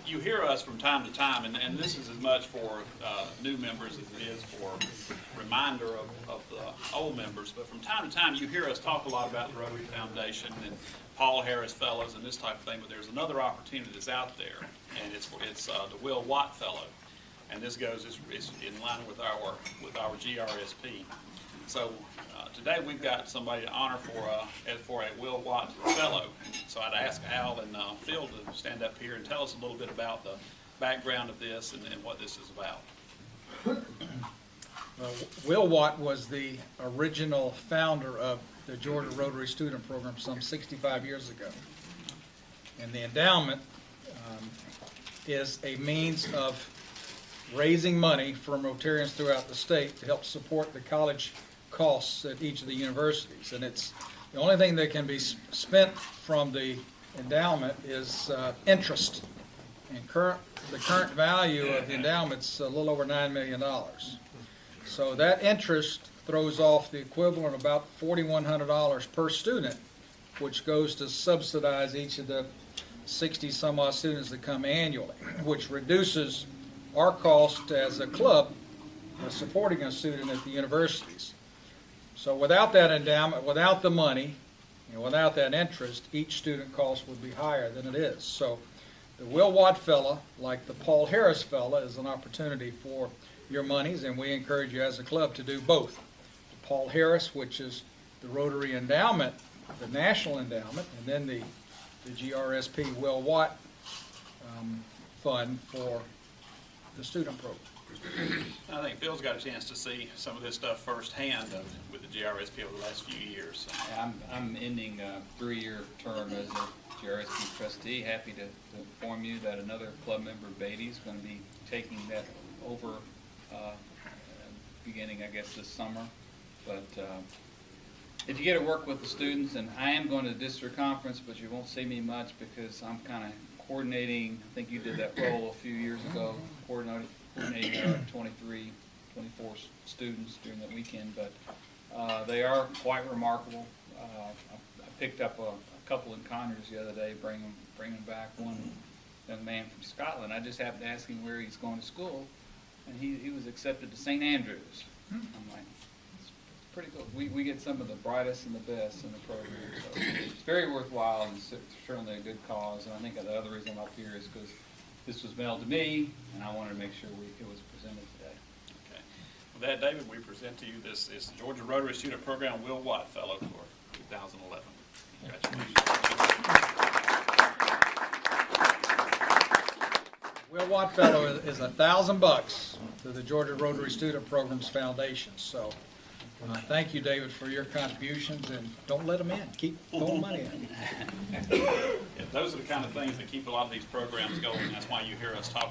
you hear us from time to time, and this is as much for new members as it is for reminder of the old members, but from time to time you hear us talk a lot about the Rotary Foundation and Paul Harris Fellows and this type of thing, but there's another opportunity that's out there, and it's the Will Watt Fellow, and this goes is in line with our GRSP. So today we've got somebody to honor for a Will Watt Fellow. So I'd ask Al and Phil to stand up here and tell us a little bit about the background of this and what this is about. Will Watt was the original founder of the Georgia Rotary Student Program some 65 years ago. And the endowment is a means of raising money from Rotarians throughout the state to help support the college costs at each of the universities. And it's the only thing that can be spent from the endowment is interest. And the current value of the endowment is a little over $9 million. So that interest throws off the equivalent of about $4,100 per student, which goes to subsidize each of the 60 some odd students that come annually, which reduces our cost as a club supporting a student at the universities. So without that endowment, without the money, and without that interest, each student cost would be higher than it is. So the Will Watt Fellow, like the Paul Harris Fellow, is an opportunity for your monies, and we encourage you as a club to do both. The Paul Harris, which is the Rotary Endowment, the National Endowment, and then the GRSP Will Watt Fund for the student program. I think Phil's got a chance to see some of this stuff firsthand with the GRSP over the last few years. I'm ending a 3-year term as a GRSP trustee. Happy to inform you that another club member, Beatty, is going to be taking that over beginning, I guess, this summer. But if you get to work with the students, and I am going to the district conference, but you won't see me much because I'm kind of coordinating. I think you did that role a few years ago, coordinating our 23, 24 students during that weekend. But they are quite remarkable. I picked up a couple in Conyers the other day, bringing back one young man from Scotland. I just happened to ask him where he's going to school, and he was accepted to St. Andrews. I'm like, it's pretty cool. We get some of the brightest and the best in the program, so it's very worthwhile and certainly a good cause. And I think the other reason I'm up here is because this was mailed to me, and I wanted to make sure it was presented today. Okay. With that, David, we present to you this is the Georgia Rotary Student Program Will Watt Fellow for 2011. Congratulations. Will Watt Fellow is $1,000 to the Georgia Rotary Student Programs Foundation. So thank you, David, for your contributions, and don't let them in. Keep throwing money in. Yeah, those are the kind of things that keep a lot of these programs going. That's why you hear us talk